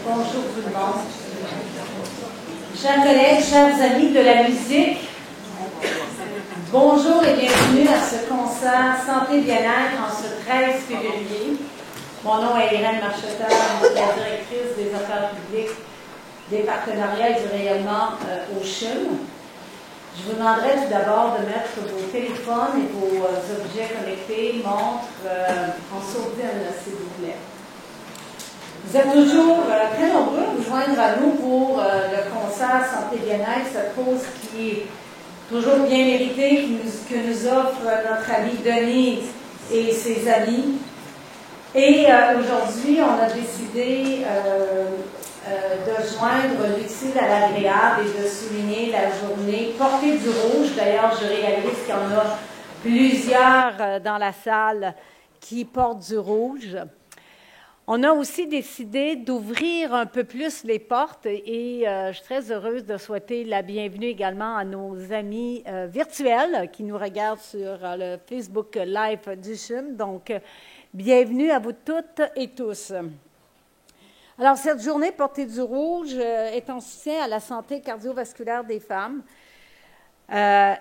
Bonjour tout le monde. Chers collègues, chers amis de la musique, bonjour et bienvenue à ce concert Santé Bien-être en ce 13 février. Mon nom est Irène Marcheterre, la directrice des affaires publiques, des partenariats et du rayonnement au CHUM. Je vous demanderai tout d'abord de mettre vos téléphones et vos objets connectés, montres, en sourdine, s'il vous plaît. Vous êtes toujours très nombreux à vous joindre à nous pour le concert Santé Bien-être, cette cause qui est toujours bien méritée, que nous offre notre ami Denis et ses amis. Et aujourd'hui, on a décidé de joindre l'utile à l'agréable et de souligner la journée Portée du rouge. D'ailleurs, je réalise qu'il y en a plusieurs dans la salle qui portent du rouge. On a aussi décidé d'ouvrir un peu plus les portes et je suis très heureuse de souhaiter la bienvenue également à nos amis virtuels qui nous regardent sur le Facebook Live du CHUM. Donc, bienvenue à vous toutes et tous. Alors, cette journée Portée du rouge est en soutien à la santé cardiovasculaire des femmes. Ça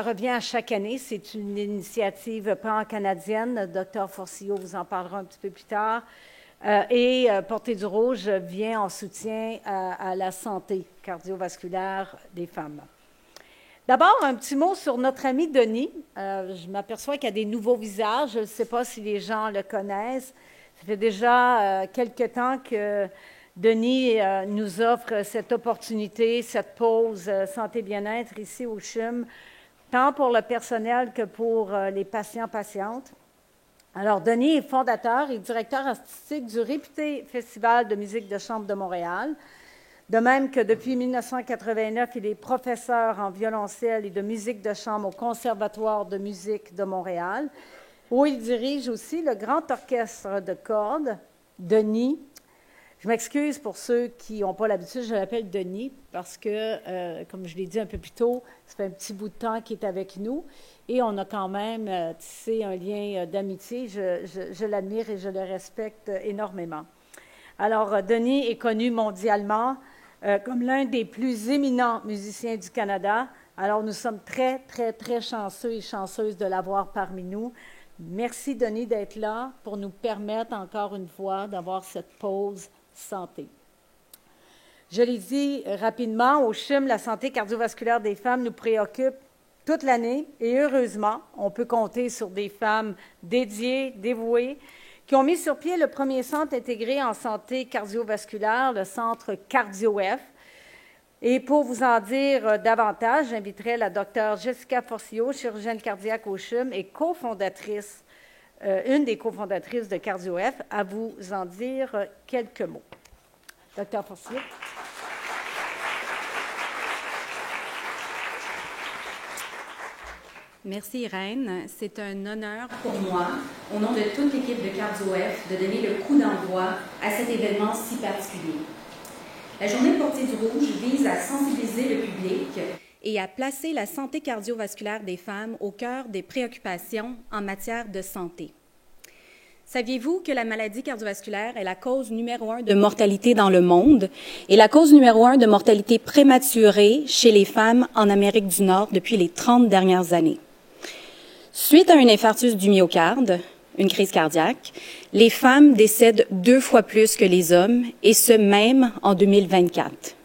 revient à chaque année. C'est une initiative pan-canadienne. Dr Forcillo vous en parlera un petit peu plus tard. Portée du rouge vient en soutien à la santé cardiovasculaire des femmes. D'abord, un petit mot sur notre ami Denis. Je m'aperçois qu'il y a des nouveaux visages. Je ne sais pas si les gens le connaissent. Ça fait déjà quelque temps que Denis nous offre cette opportunité, cette pause santé-bien-être ici au CHUM, tant pour le personnel que pour les patients-patientes. Alors, Denis est fondateur et directeur artistique du réputé Festival de musique de chambre de Montréal. De même que depuis 1989, il est professeur en violoncelle et de musique de chambre au Conservatoire de musique de Montréal, où il dirige aussi le grand orchestre de cordes, Denis. Je m'excuse pour ceux qui n'ont pas l'habitude, je l'appelle Denis, parce que, comme je l'ai dit un peu plus tôt, ça fait un petit bout de temps qu'il est avec nous, et on a quand même tissé un lien d'amitié. Je l'admire et je le respecte énormément. Alors, Denis est connu mondialement comme l'un des plus éminents musiciens du Canada. Alors, nous sommes très, très, très chanceux et chanceuses de l'avoir parmi nous. Merci, Denis, d'être là pour nous permettre encore une fois d'avoir cette pause santé. Je l'ai dit rapidement, au CHUM, la santé cardiovasculaire des femmes nous préoccupe toute l'année et heureusement, on peut compter sur des femmes dédiées, dévouées, qui ont mis sur pied le premier centre intégré en santé cardiovasculaire, le centre CardioF. Et pour vous en dire davantage, j'inviterai la Dr Jessica Forcillo, chirurgienne cardiaque au CHUM et cofondatrice, une des cofondatrices de CardioF, à vous en dire quelques mots. Dr Forcillo. Merci Irène. C'est un honneur pour moi, au nom de toute l'équipe de CardioF, de donner le coup d'envoi à cet événement si particulier. La journée Portée du rouge vise à sensibiliser le public et à placer la santé cardiovasculaire des femmes au cœur des préoccupations en matière de santé. Saviez-vous que la maladie cardiovasculaire est la cause numéro 1 de mortalité dans le monde et la cause numéro 1 de mortalité prématurée chez les femmes en Amérique du Nord depuis les 30 dernières années? Suite à un infarctus du myocarde, une crise cardiaque, les femmes décèdent 2 fois plus que les hommes, et ce même en 2024.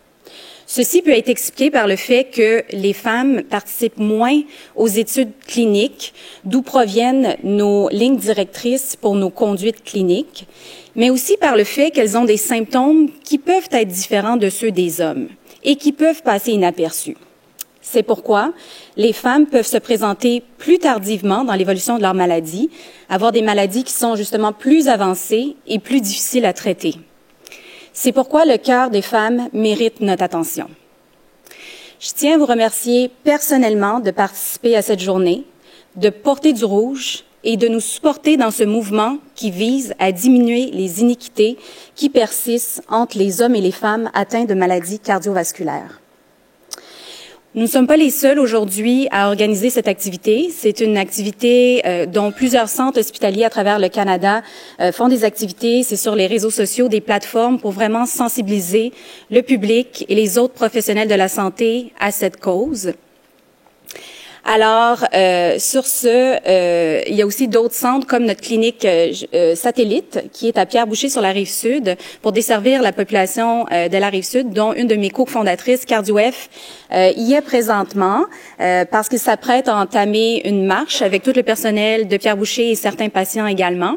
Ceci peut être expliqué par le fait que les femmes participent moins aux études cliniques, d'où proviennent nos lignes directrices pour nos conduites cliniques, mais aussi par le fait qu'elles ont des symptômes qui peuvent être différents de ceux des hommes et qui peuvent passer inaperçus. C'est pourquoi les femmes peuvent se présenter plus tardivement dans l'évolution de leur maladie, avoir des maladies qui sont justement plus avancées et plus difficiles à traiter. C'est pourquoi le cœur des femmes mérite notre attention. Je tiens à vous remercier personnellement de participer à cette journée, de porter du rouge et de nous supporter dans ce mouvement qui vise à diminuer les iniquités qui persistent entre les hommes et les femmes atteints de maladies cardiovasculaires. Nous ne sommes pas les seuls aujourd'hui à organiser cette activité. C'est une activité dont plusieurs centres hospitaliers à travers le Canada font des activités. C'est sur les réseaux sociaux, des plateformes pour vraiment sensibiliser le public et les autres professionnels de la santé à cette cause. Alors, sur ce, il y a aussi d'autres centres comme notre clinique satellite qui est à Pierre-Boucher sur la Rive-Sud pour desservir la population de la Rive-Sud, dont une de mes cofondatrices, CardioF, y est présentement parce qu'il s'apprête à entamer une marche avec tout le personnel de Pierre-Boucher et certains patients également.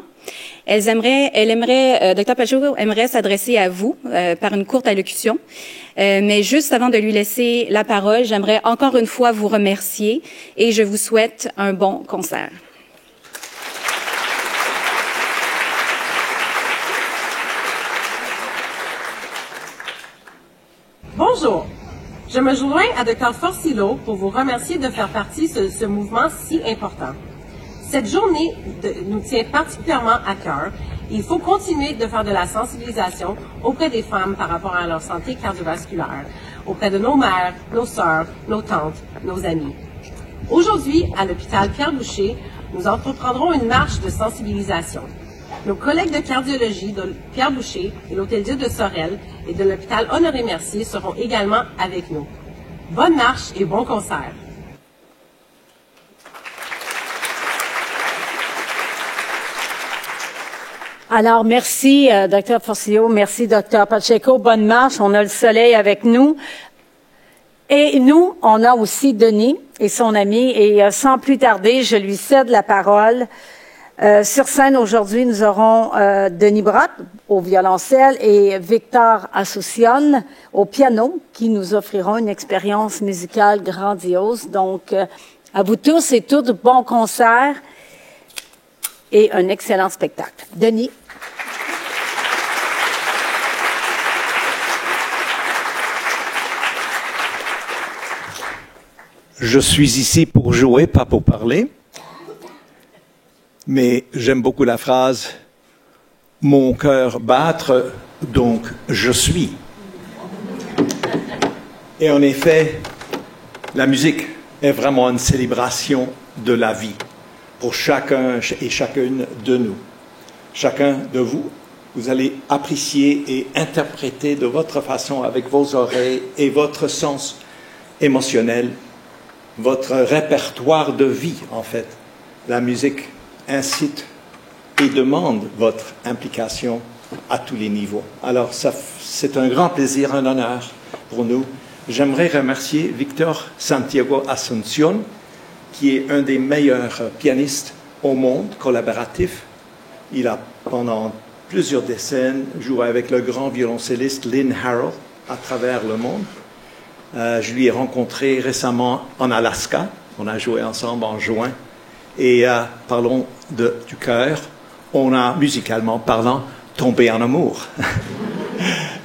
Dr. Pacheco aimerait s'adresser à vous par une courte allocution. Mais juste avant de lui laisser la parole, j'aimerais encore une fois vous remercier et je vous souhaite un bon concert. Bonjour, je me joins à Dr. Forcillo pour vous remercier de faire partie de ce mouvement si important. Cette journée nous tient particulièrement à cœur. Il faut continuer de faire de la sensibilisation auprès des femmes par rapport à leur santé cardiovasculaire, auprès de nos mères, nos sœurs, nos tantes, nos amis. Aujourd'hui, à l'hôpital Pierre-Boucher, nous entreprendrons une marche de sensibilisation. Nos collègues de cardiologie de Pierre-Boucher et l'Hôtel-Dieu de Sorel et de l'hôpital Honoré-Mercier seront également avec nous. Bonne marche et bon concert! Alors, merci, Dr. Forcillo. Merci, Dr. Pacheco. Bonne marche. On a le soleil avec nous. Et nous, on a aussi Denis et son ami. Et sans plus tarder, je lui cède la parole. Sur scène, aujourd'hui, nous aurons Denis Brotte au violoncelle et Victor Associone au piano qui nous offriront une expérience musicale grandiose. Donc, à vous tous et toutes, bon concert et un excellent spectacle. Denis. Je suis ici pour jouer, pas pour parler. Mais j'aime beaucoup la phrase « Mon cœur battre, donc je suis ». Et en effet, la musique est vraiment une célébration de la vie pour chacun et chacune de nous. Chacun de vous, vous allez apprécier et interpréter de votre façon avec vos oreilles et votre sens émotionnel, votre répertoire de vie en fait. La musique incite et demande votre implication à tous les niveaux. Alors, c'est un grand plaisir, un honneur pour nous. J'aimerais remercier Victor Santiago Asuncion, qui est un des meilleurs pianistes au monde, collaboratif. Il a, pendant plusieurs décennies, joué avec le grand violoncelliste Lynn Harrell à travers le monde. Je lui ai rencontré récemment en Alaska. On a joué ensemble en juin. Et parlons du cœur. On a, musicalement parlant, tombé en amour.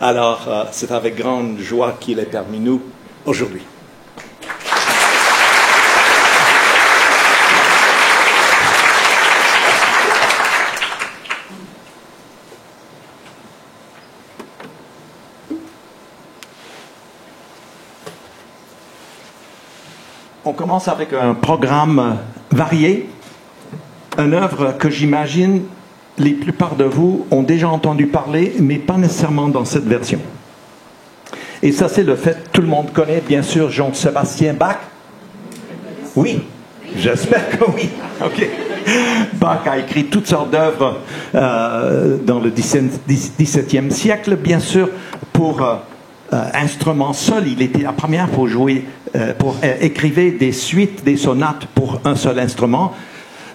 Alors, c'est avec grande joie qu'il est parmi nous aujourd'hui. On commence avec un programme varié, une œuvre que j'imagine la plupart de vous ont déjà entendu parler, mais pas nécessairement dans cette version. Et ça, c'est le fait, tout le monde connaît bien sûr Jean-Sébastien Bach. Oui, j'espère que oui. Ok. Bach a écrit toutes sortes d'œuvres dans le XVIIe siècle, bien sûr, pour instrument seul. Il était la première pour jouer, pour écrire des suites, des sonates pour un seul instrument.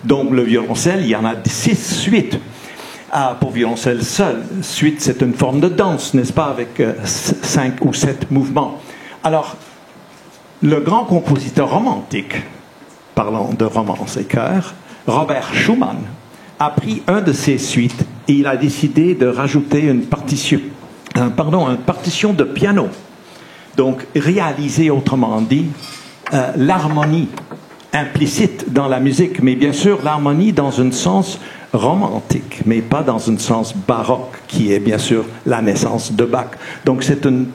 Donc le violoncelle, il y en a 6 suites pour violoncelle seul. Suite, c'est une forme de danse, n'est-ce pas, avec 5 ou 7 mouvements. Alors, le grand compositeur romantique, parlant de romance et chœur, Robert Schumann, a pris un de ces suites et il a décidé de rajouter une partition de piano. Donc, réaliser, autrement dit, l'harmonie implicite dans la musique, mais bien sûr l'harmonie dans un sens romantique, mais pas dans un sens baroque, qui est bien sûr la naissance de Bach. Donc c'est une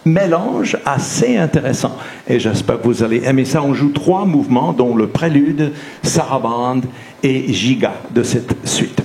mélange assez intéressant. Et j'espère que vous allez aimer ça. On joue 3 mouvements, dont le prélude, sarabande et giga de cette suite.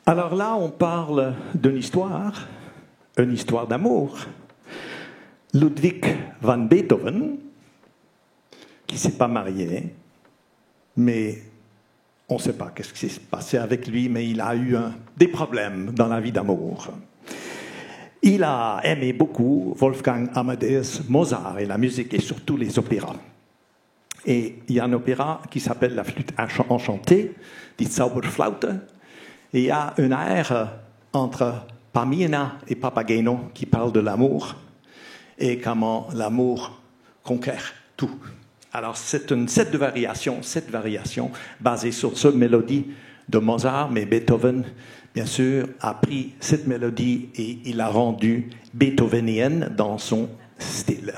Alors là, on parle d'une histoire, une histoire d'amour. Ludwig van Beethoven, qui ne s'est pas marié, mais on ne sait pas ce qui s'est passé avec lui, mais il a eu des problèmes dans la vie d'amour. Il a aimé beaucoup Wolfgang Amadeus Mozart et la musique, et surtout les opéras. Et il y a un opéra qui s'appelle La flûte enchantée, Die Zauberflaute, et il y a un air entre Pamina et Papageno qui parle de l'amour et comment l'amour conquiert tout. Alors c'est une set de variations basée sur cette mélodie de Mozart, mais Beethoven, bien sûr, a pris cette mélodie et il l'a rendue beethovenienne dans son style.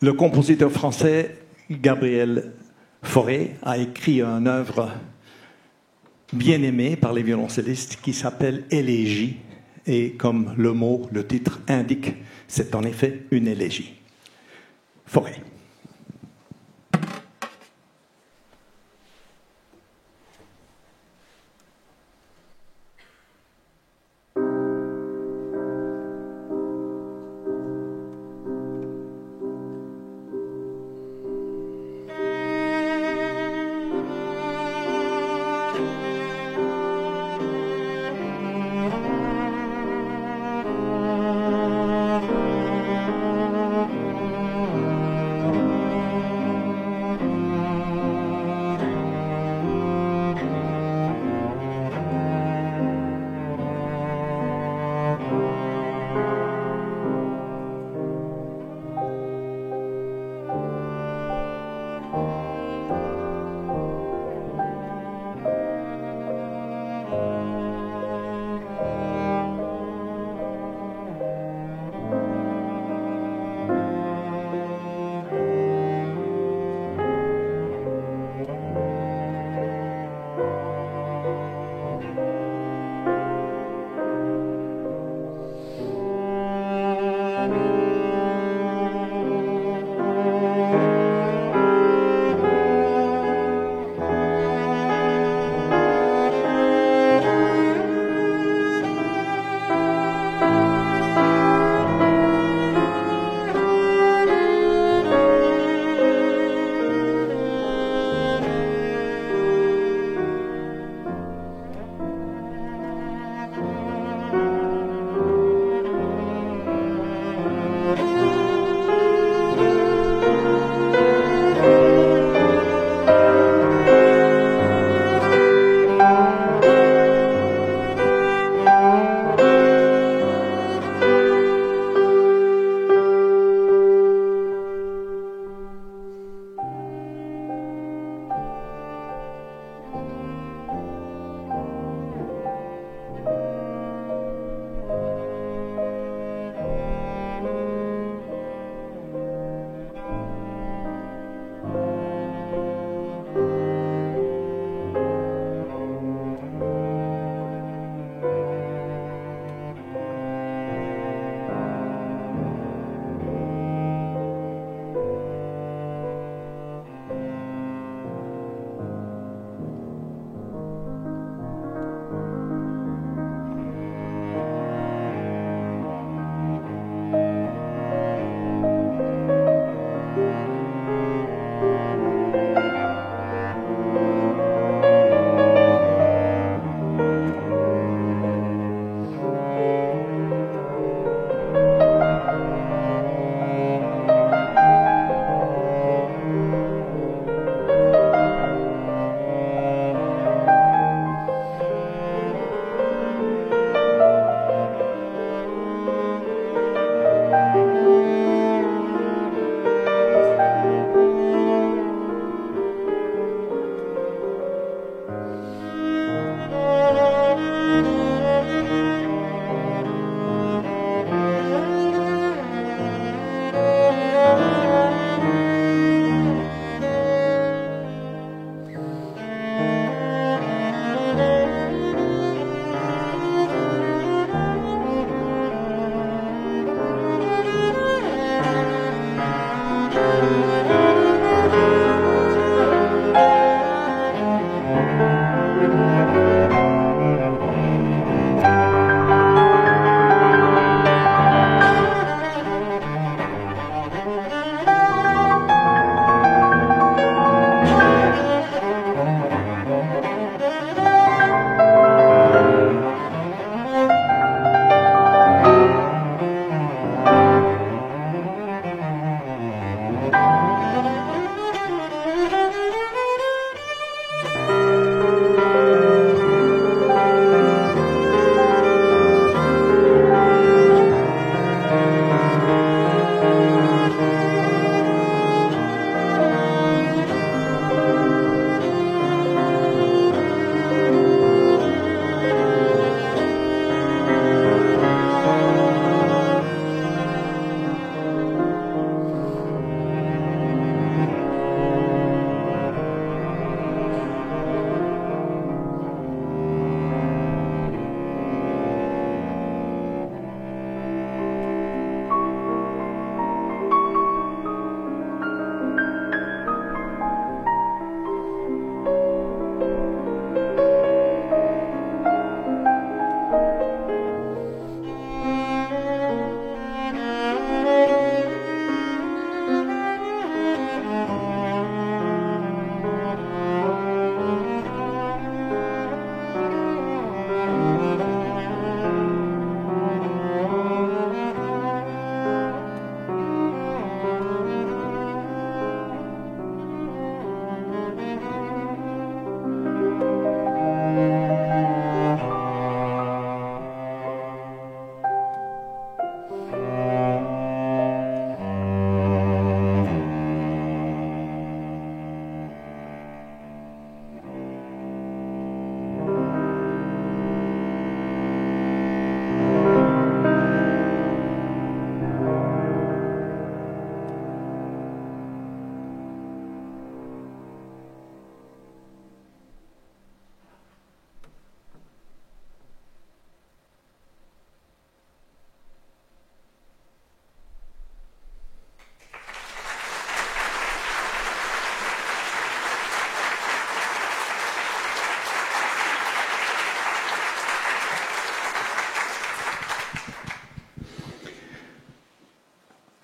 Le compositeur français Gabriel Fauré a écrit une œuvre bien aimée par les violoncellistes qui s'appelle Élégie. Et comme le titre indique, c'est en effet une élégie. Fauré.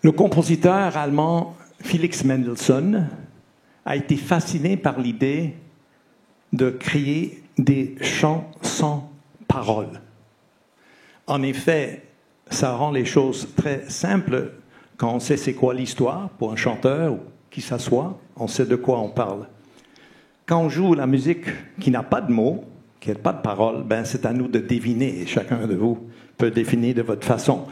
Le compositeur allemand Felix Mendelssohn a été fasciné par l'idée de créer des chants sans paroles. En effet, ça rend les choses très simples quand on sait c'est quoi l'histoire pour un chanteur ou qui s'assoit, on sait de quoi on parle. Quand on joue la musique qui n'a pas de mots, qui n'a pas de paroles, ben c'est à nous de deviner. Chacun de vous peut deviner de votre façon.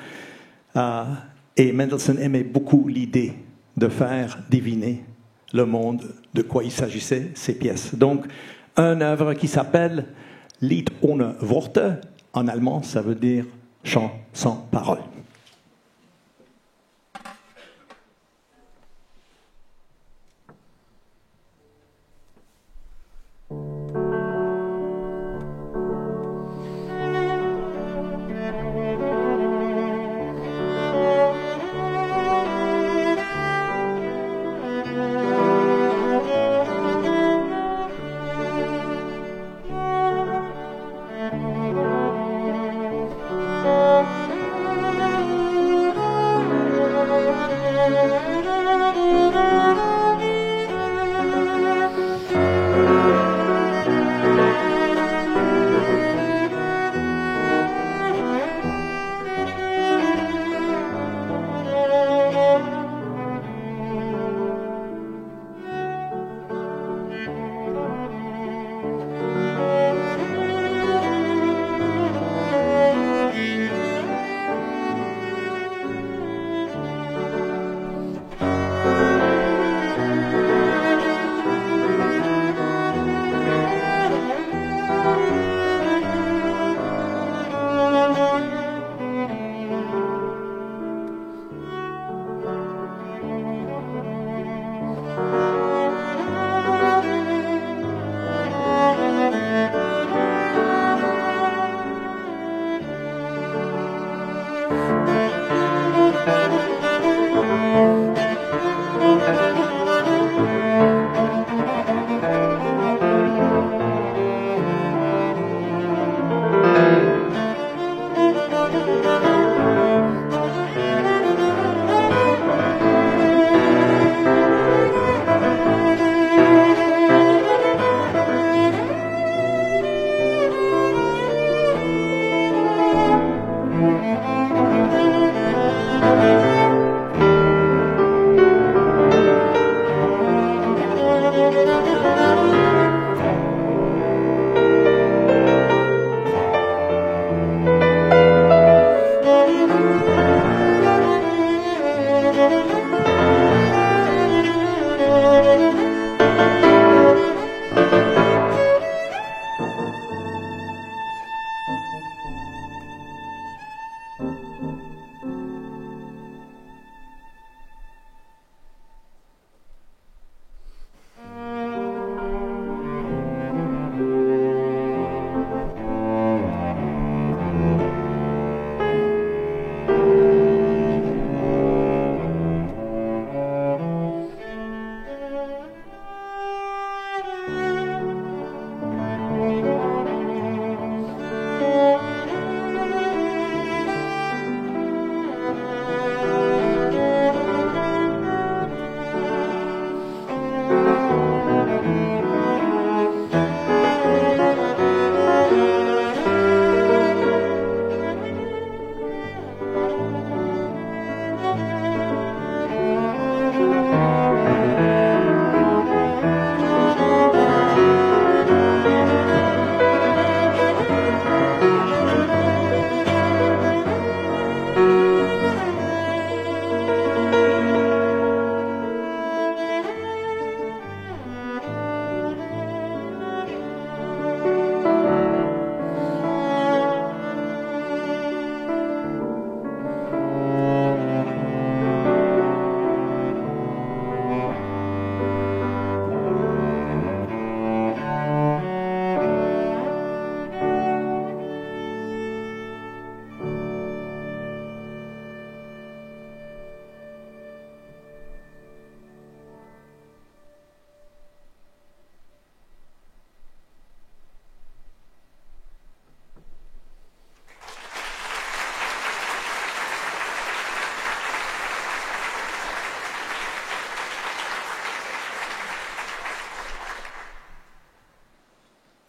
Et Mendelssohn aimait beaucoup l'idée de faire deviner le monde de quoi il s'agissait, ces pièces. Donc, une œuvre qui s'appelle Lied ohne Worte. En allemand, ça veut dire chant sans paroles.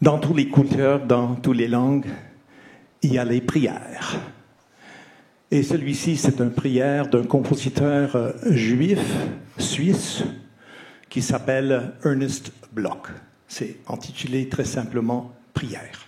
Dans toutes les cultures, dans toutes les langues, il y a les prières. Et celui-ci, c'est une prière d'un compositeur juif, suisse, qui s'appelle Ernest Bloch. C'est intitulé très simplement « Prière ».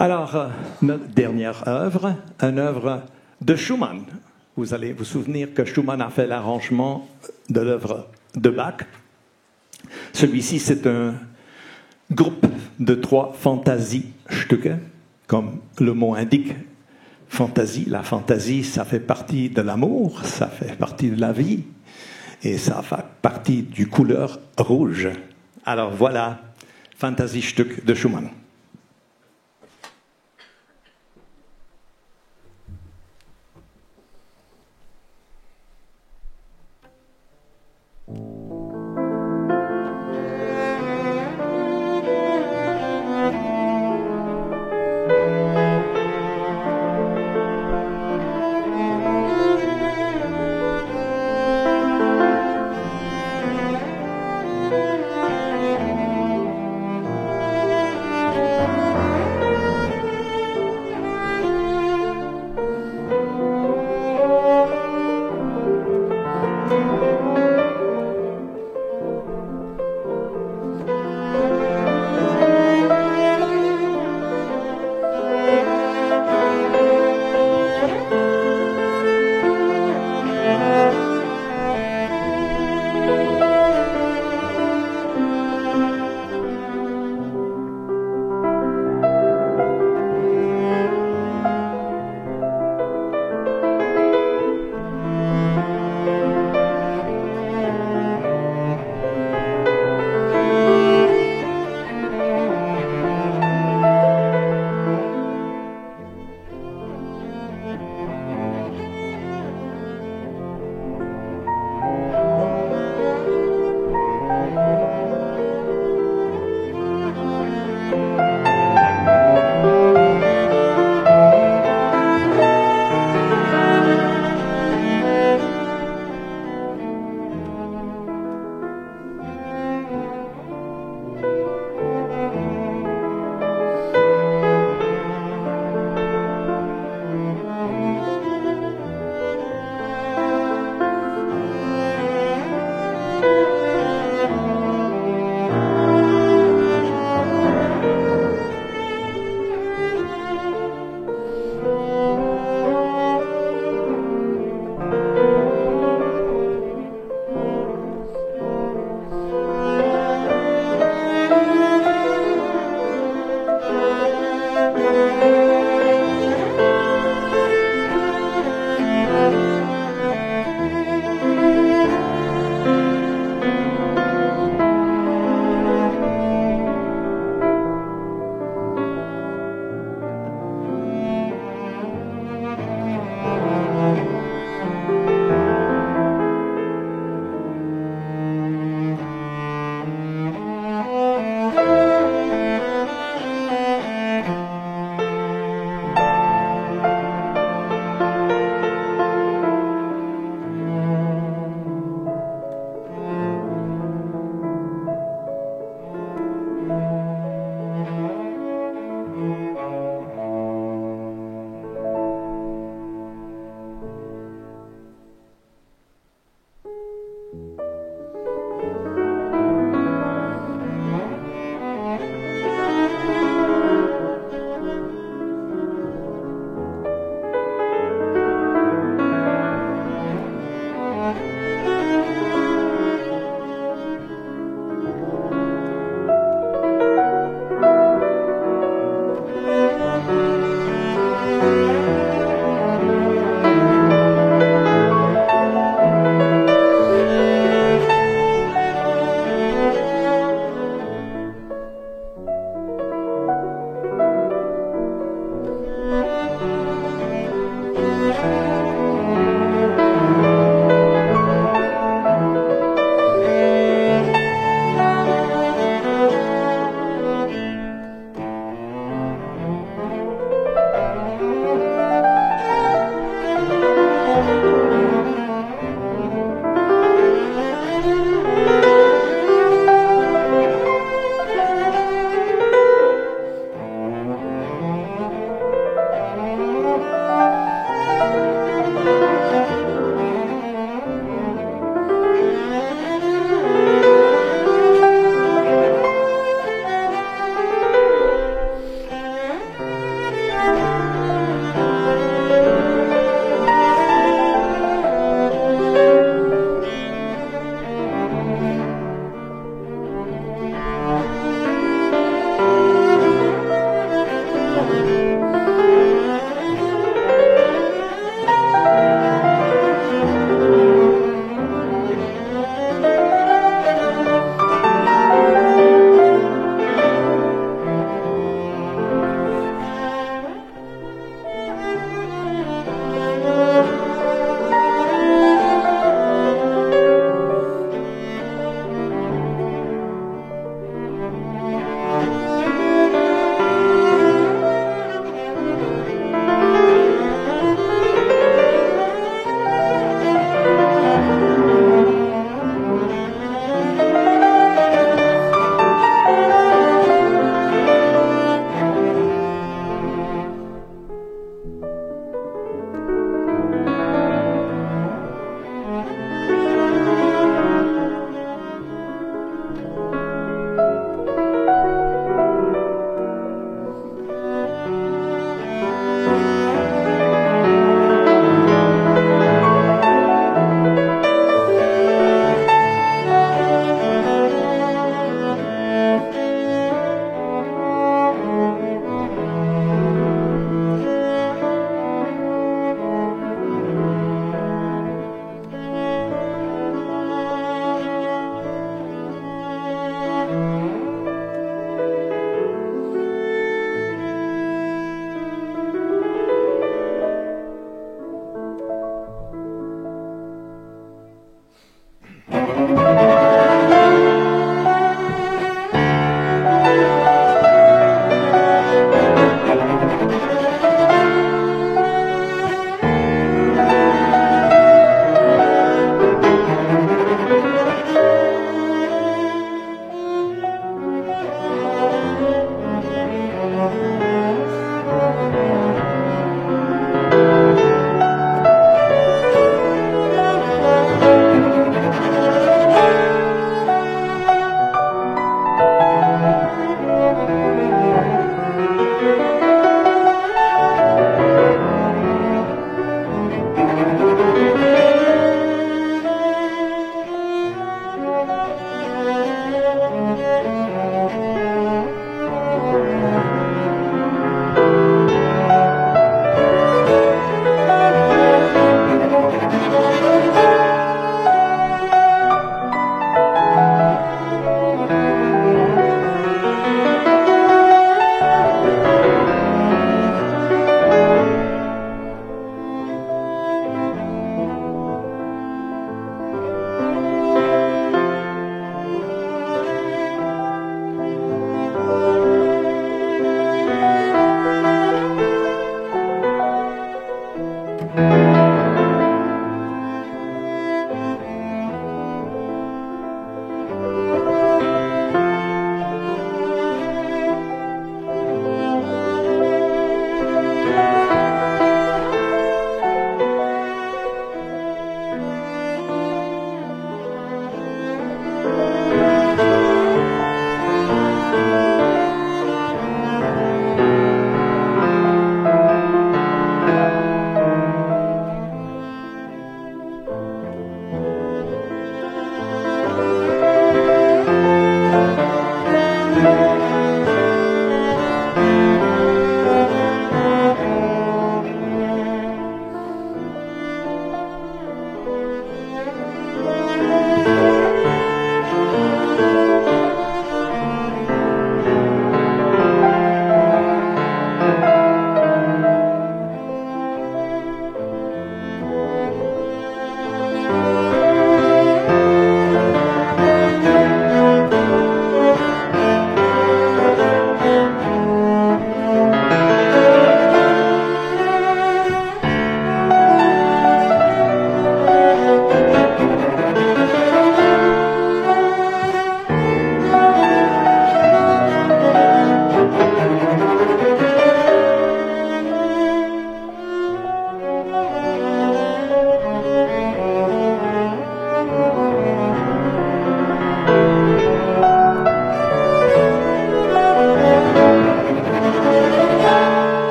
Alors, notre dernière œuvre, une œuvre de Schumann. Vous allez vous souvenir que Schumann a fait l'arrangement de l'œuvre de Bach. Celui-ci, c'est groupe de 3 Fantasiestücke, comme le mot indique. Fantaisie, la fantaisie, ça fait partie de l'amour, ça fait partie de la vie, et ça fait partie du couleur rouge. Alors voilà, Fantasiestück de Schumann.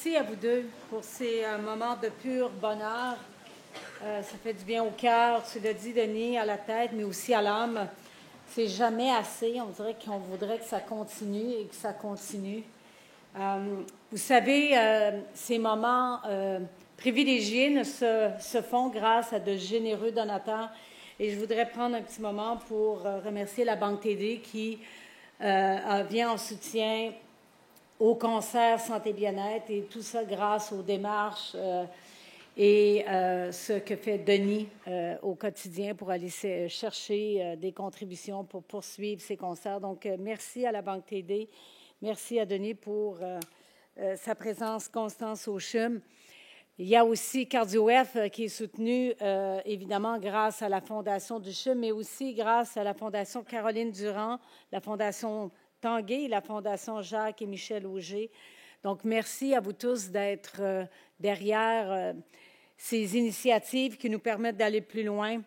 merci à vous deux pour ces moments de pur bonheur. Ça fait du bien au cœur, tu l'as dit, Denis, à la tête, mais aussi à l'âme. C'est jamais assez. On dirait qu'on voudrait que ça continue et que ça continue. Vous savez, ces moments privilégiés se font grâce à de généreux donateurs. Et je voudrais prendre un petit moment pour remercier la Banque TD qui vient en soutien au concert Santé Bien-être et tout ça grâce aux démarches et ce que fait Denis au quotidien pour aller chercher des contributions pour poursuivre ces concerts. Donc, merci à la Banque TD, merci à Denis pour sa présence constante au CHUM. Il y a aussi CardioF qui est soutenu évidemment grâce à la Fondation du CHUM, mais aussi grâce à la Fondation Caroline Durand, la Fondation Tanguay, la Fondation Jacques et Michel Auger. Donc, merci à vous tous d'être derrière ces initiatives qui nous permettent d'aller plus loin.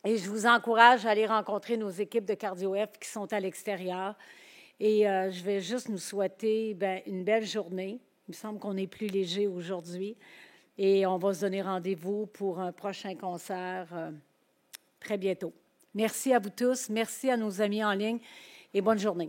Et je vous encourage à aller rencontrer nos équipes de CardioF qui sont à l'extérieur. Et je vais juste nous souhaiter une belle journée. Il me semble qu'on est plus léger aujourd'hui. Et on va se donner rendez-vous pour un prochain concert très bientôt. Merci à vous tous. Merci à nos amis en ligne et bonne journée.